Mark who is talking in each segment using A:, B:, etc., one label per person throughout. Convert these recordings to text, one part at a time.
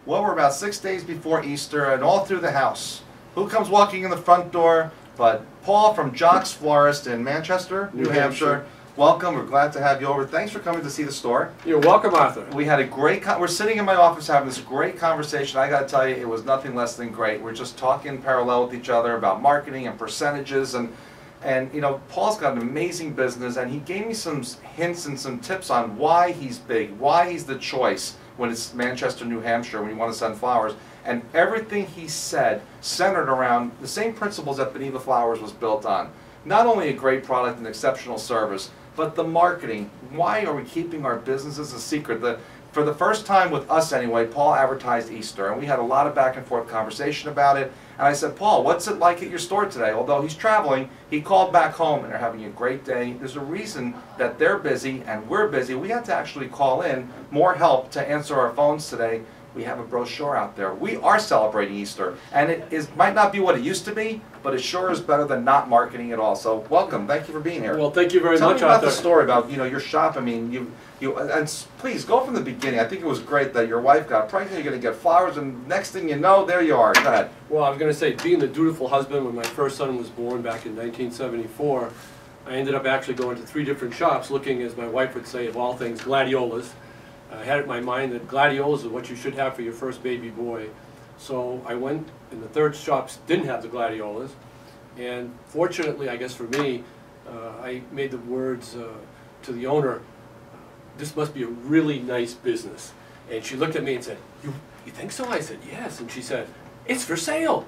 A: Well, we're about 6 days before Easter, and all through the house, who comes walking in the front door but Paul from Jacques Florist in Manchester, New Hampshire. Welcome. We're glad to have you over. Thanks for coming to see the store.
B: You're welcome, Arthur.
A: We had a great we're sitting in my office having this great conversation. I got to tell you, it was nothing less than great. We're just talking parallel with each other about marketing and percentages, and you know, Paul's got an amazing business, and he gave me some hints and some tips on why he's big, why he's the choice when it's Manchester, New Hampshire, when you want to send flowers. And everything he said centered around the same principles that Beneva Flowers was built on. Not only a great product and exceptional service, but the marketing. Why are we keeping our businesses a secret? For the first time with us anyway, Paul advertised Easter, and we had a lot of back and forth conversation about it. And I said, Paul, what's it like at your store today? Although he's traveling, he called back home and they're having a great day. There's a reason that they're busy and we're busy. We had to actually call in more help to answer our phones today. We have a brochure out there. We are celebrating Easter, and it might not be what it used to be, but it sure is better than not marketing at all. So welcome. Thank you for being here.
B: Well, thank you very much.
A: Tell me about the story about your shop. I mean, and please go from the beginning. I think it was great that your wife got pregnant. You're going to get flowers, and next thing you know, there you are. Go ahead.
B: Well, I was going to say, being the dutiful husband when my first son was born back in 1974, I ended up actually going to 3 different shops, looking, as my wife would say, of all things, gladiolas. I had it in my mind that gladiolas are what you should have for your first baby boy. So I went, and the 3rd shops didn't have the gladiolas. And fortunately, I guess for me, I made the words to the owner, this must be a really nice business. And she looked at me and said, you think so? I said, yes. And she said, it's for sale.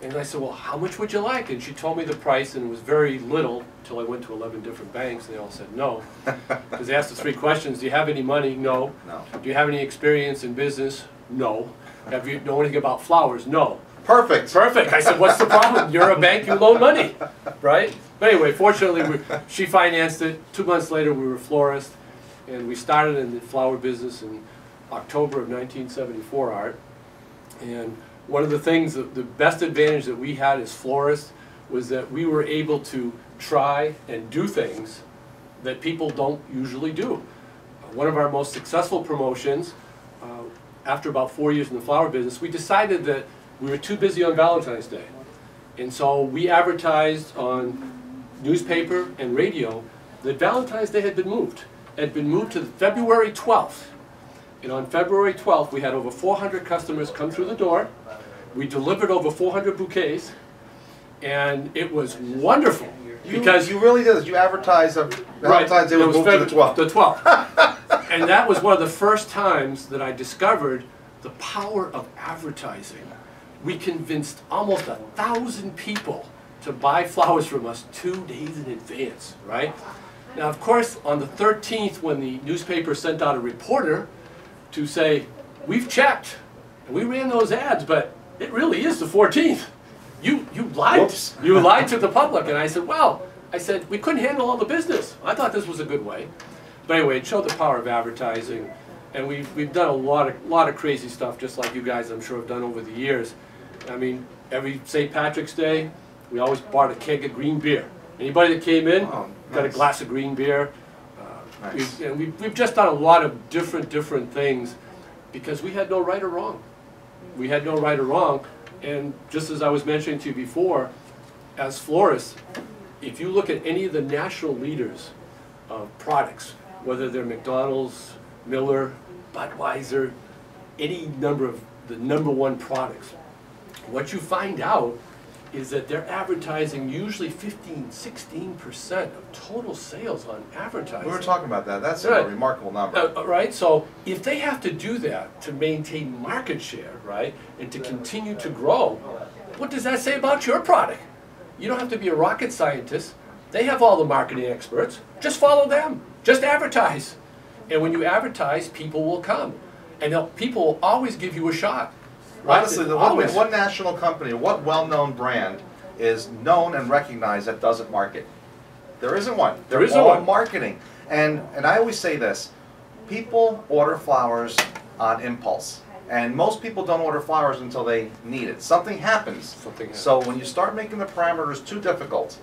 B: And I said, well, how much would you like? And she told me the price, and it was very little, until I went to 11 different banks, and they all said no. Because they asked the 3 questions: do you have any money? No.
A: No. Do
B: you have any experience in business? No. Have you know anything about flowers? No.
A: Perfect.
B: Perfect. I said, what's the problem? You're a bank, you loan money, right? But anyway, fortunately, she financed it. 2 months later, we were florists, and we started in the flower business in October of 1974, Art. And one of the things, the best advantage that we had as florists was that we were able to try and do things that people don't usually do. One of our most successful promotions, after about 4 years in the flower business, we decided that we were too busy on Valentine's Day. And so we advertised on newspaper and radio that Valentine's Day had been moved. It had been moved to February 12th. And on February 12th, we had over 400 customers come through the door. We delivered over 400 bouquets, and it was wonderful. Because
A: you really did. You advertised Valentine's Day was moved to the 12th.
B: The 12th. And that was one of the first times that I discovered the power of advertising. We convinced almost 1,000 people to buy flowers from us 2 days in advance, right? Now, of course, on the 13th, when the newspaper sent out a reporter to say, we've checked, and we ran those ads, but it really is the 14th. You lied.
A: Whoops.
B: You lied to the public. And I said, well, we couldn't handle all the business. I thought this was a good way. But anyway, it showed the power of advertising. And we've done a lot of crazy stuff, just like you guys, I'm sure, have done over the years. I mean, every St. Patrick's Day, we always bought a keg of green beer. Anybody that came in got a glass of green beer.
A: Nice.
B: We've just done a lot of different things because we had no right or wrong. We had no right or wrong. And just as I was mentioning to you before, as florists, if you look at any of the national leaders of products, whether they're McDonald's, Miller, Budweiser, any number of the #1 products, what you find out is that they're advertising usually 15–16% of total sales on advertising.
A: We were talking about that. That's a remarkable number.
B: Right? So if they have to do that to maintain market share, right, and to continue to grow, what does that say about your product? You don't have to be a rocket scientist. They have all the marketing experts. Just follow them. Just advertise. And when you advertise, people will come. And people will always give you a shot. Right?
A: Honestly, what national company, what well-known brand is known and recognized that doesn't market? There isn't one. They're all marketing. And I always say this, people order flowers on impulse. And most people don't order flowers until they need it. Something happens. So when you start making the parameters too difficult,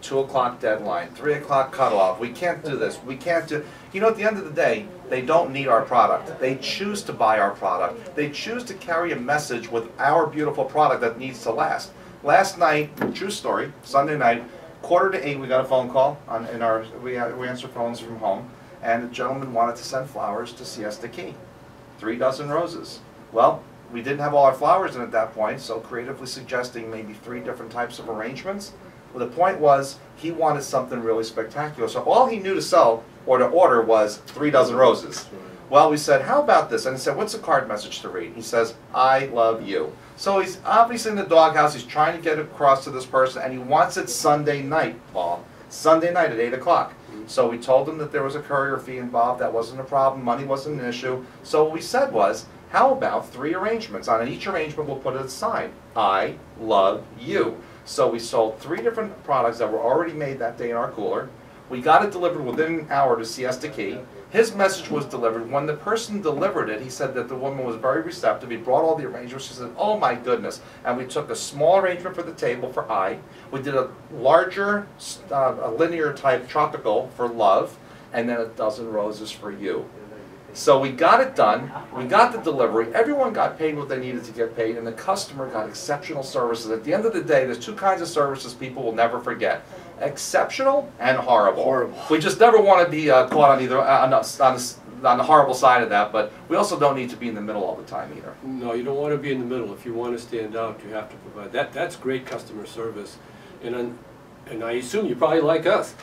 A: 2 o'clock deadline, 3 o'clock cutoff, we can't do this, we can't do... You know, at the end of the day, They don't need our product. They choose to buy our product. They choose to carry a message with our beautiful product that needs to last. Last night, true story, Sunday night, 7:45, we got a phone call we answer phones from home, and a gentleman wanted to send flowers to Siesta Key. 3 dozen roses. Well, we didn't have all our flowers in at that point, so creatively suggesting maybe 3 different types of arrangements. Well, the point was, he wanted something really spectacular, so all he knew to sell or to order was 3 dozen roses. Well, we said, how about this? And he said, what's the card message to read? He says, I love you. So he's obviously in the doghouse, he's trying to get across to this person, and he wants it Sunday night, Paul. Sunday night at 8 o'clock. So we told him that there was a courier fee involved, that wasn't a problem, money wasn't an issue. So what we said was, how about 3 arrangements? On each arrangement we'll put a sign, I love you. So we sold 3 different products that were already made that day in our cooler. We got it delivered within an hour to Siesta Key. His message was delivered. When the person delivered it, he said that the woman was very receptive. He brought all the arrangements. She said, oh my goodness. And we took a small arrangement for the table for I. We did a larger, a linear type tropical for love, and then a dozen roses for you. So we got it done, we got the delivery, everyone got paid what they needed to get paid, and the customer got exceptional services. At the end of the day, there's 2 kinds of services people will never forget. Exceptional and horrible.
B: Horrible.
A: We just never want to be caught on either on the horrible side of that, but we also don't need to be in the middle all the time either.
B: No, you don't want to be in the middle. If you want to stand out, you have to provide. That's great customer service. And I assume you probably like us.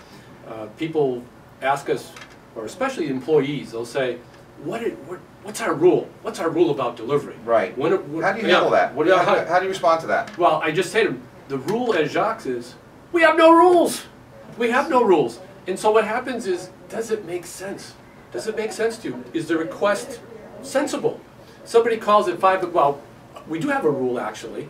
B: People ask us, or especially employees, they'll say, what's our rule? What's our rule about delivery?
A: Right. How do you handle that? How do you respond to that?
B: Well, I just say to them, the rule at Jacques is, we have no rules. We have no rules. And so what happens is, does it make sense? Does it make sense to you? Is the request sensible? Somebody calls at 5 o'clock. Well, we do have a rule actually.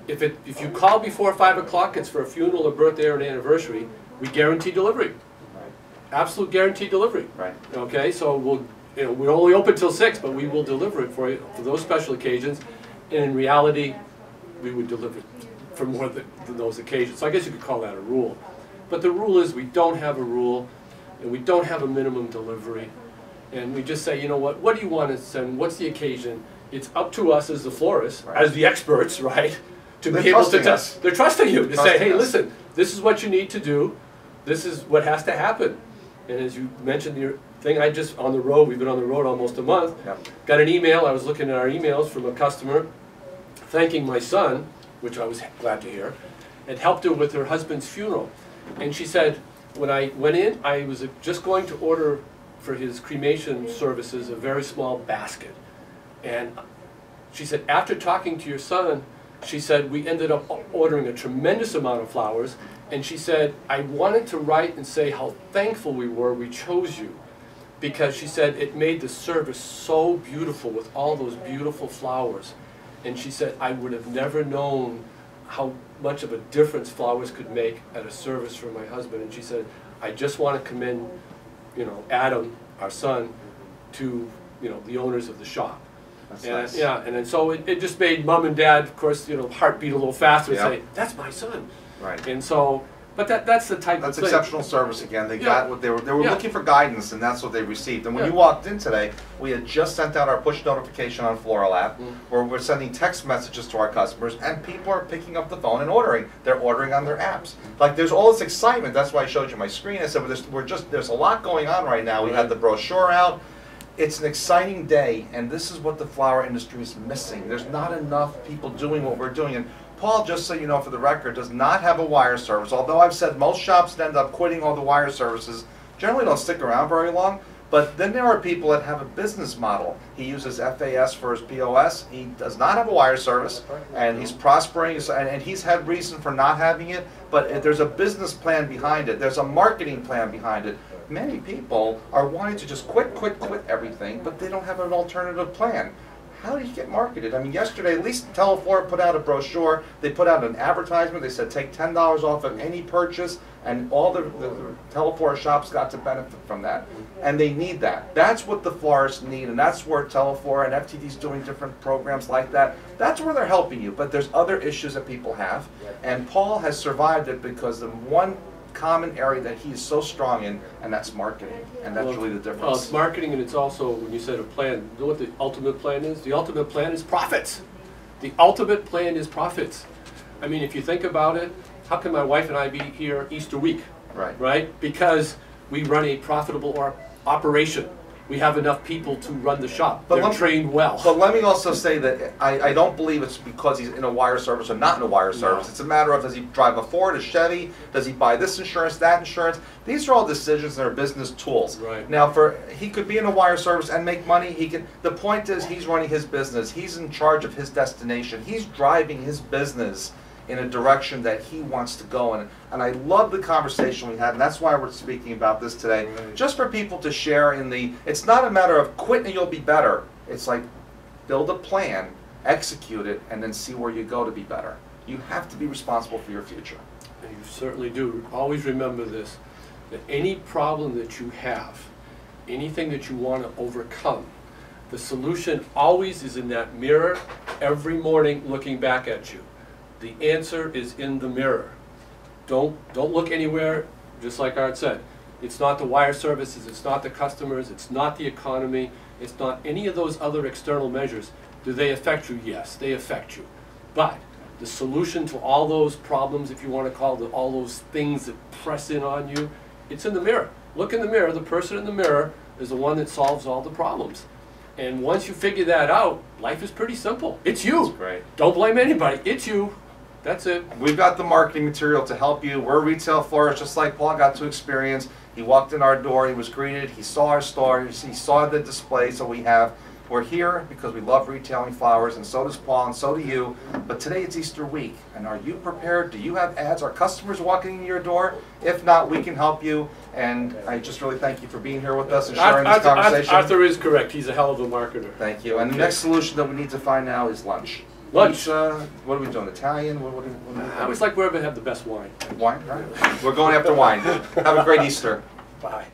B: If you call before 5 o'clock, it's for a funeral, a birthday, or an anniversary, we guarantee delivery.
A: Right.
B: Absolute guaranteed delivery.
A: Right.
B: Okay, so we're only open till 6, but we will deliver it for you for those special occasions. And in reality, we would deliver for more than those occasions. So I guess you could call that a rule. But the rule is we don't have a rule, and we don't have a minimum delivery. And we just say, you know what do you want to send? What's the occasion? It's up to us as the florists, right, as the experts, right, to be able to test. They're trusting you to say, hey, listen, this is what you need to do. This is what has to happen. And as you mentioned, your thing, on the road, we've been on the road almost a month, got an email, I was looking at our emails from a customer thanking my son, which I was glad to hear, and helped her with her husband's funeral. And she said, when I went in, I was just going to order for his cremation services a very small basket. And she said, after talking to your son, she said, we ended up ordering a tremendous amount of flowers. And she said, I wanted to write and say how thankful we were we chose you. Because she said, it made the service so beautiful with all those beautiful flowers. And she said, I would have never known how much of a difference flowers could make at a service for my husband. And she said, I just want to commend, Adam, our son, to, the owners of the shop.
A: That's
B: and
A: nice.
B: Yeah, and then so it just made mom and dad, of course, heart beat a little faster and say, that's my son.
A: Right.
B: And so, but that's the type
A: That's
B: of thing.
A: exceptional service again. They got what they were looking for guidance, and that's what they received. And when you walked in today, we had just sent out our push notification on Floral app, where we're sending text messages to our customers, and people are picking up the phone and ordering. They're ordering on their apps. Like there's all this excitement. That's why I showed you my screen. I said, there's a lot going on right now. We had the brochure out. It's an exciting day, and this is what the flower industry is missing. There's not enough people doing what we're doing. And Paul, just so you know for the record, does not have a wire service. Although I've said most shops that end up quitting all the wire services generally don't stick around very long. But then there are people that have a business model. He uses FAS for his POS. He does not have a wire service, and he's prospering, and he's had reason for not having it, but there's a business plan behind it. There's a marketing plan behind it. Many people are wanting to just quit everything, but they don't have an alternative plan. How do you get marketed? I mean, yesterday, at least Teleflora put out a brochure. They put out an advertisement. They said take $10 off of any purchase, and all the Teleflora shops got to benefit from that. And they need that. That's what the florists need, and that's where Teleflora and FTD's doing different programs like that. That's where they're helping you, but there's other issues that people have, and Paul has survived it because the one common area that he is so strong in, and that's marketing. And that's really the difference.
B: Well, it's marketing, and it's also, when you said a plan, you know what the ultimate plan is? The ultimate plan is profits. The ultimate plan is profits. I mean, if you think about it, how can my wife and I be here Easter week?
A: Right.
B: Right? Because we run a profitable operation. We have enough people to run the shop. They're trained well.
A: But let me also say that I don't believe it's because he's in a wire service or not in a wire service. No. It's a matter of, does he drive a Ford, a Chevy? Does he buy this insurance, that insurance? These are all decisions that are business tools.
B: Right.
A: Now, he could be in a wire service and make money. The point is, he's running his business. He's in charge of his destination. He's driving his business in a direction that he wants to go in. And I love the conversation we had, and that's why we're speaking about this today. Right. Just for people to share it's not a matter of quit and you'll be better. It's like, build a plan, execute it, and then see where you go to be better. You have to be responsible for your future.
B: And you certainly do. Always remember this, that any problem that you have, anything that you want to overcome, the solution always is in that mirror every morning looking back at you. The answer is in the mirror. Don't look anywhere, just like Art said. It's not the wire services, it's not the customers, it's not the economy, it's not any of those other external measures. Do they affect you? Yes, they affect you. But the solution to all those problems, if you want to call it all those things that press in on you, it's in the mirror. Look in the mirror. The person in the mirror is the one that solves all the problems. And once you figure that out, life is pretty simple. It's you.
A: That's great.
B: Don't blame anybody. It's you. That's it.
A: We've got the marketing material to help you. We're retail florists, just like Paul got to experience. He walked in our door, he was greeted, he saw our store, he saw the display. So we're here because we love retailing flowers, and so does Paul, and so do you. But today it's Easter week, and are you prepared? Do you have ads? Are customers walking in your door? If not, we can help you. And I just really thank you for being here with us and sharing this conversation.
B: Arthur is correct. He's a hell of a marketer.
A: Thank you. And the next solution that we need to find now is lunch.
B: Lunch.
A: What are we doing? Italian? What
B: I always like wherever they have the best wine.
A: Wine, right? We're going after wine. Have a great Easter.
B: Bye.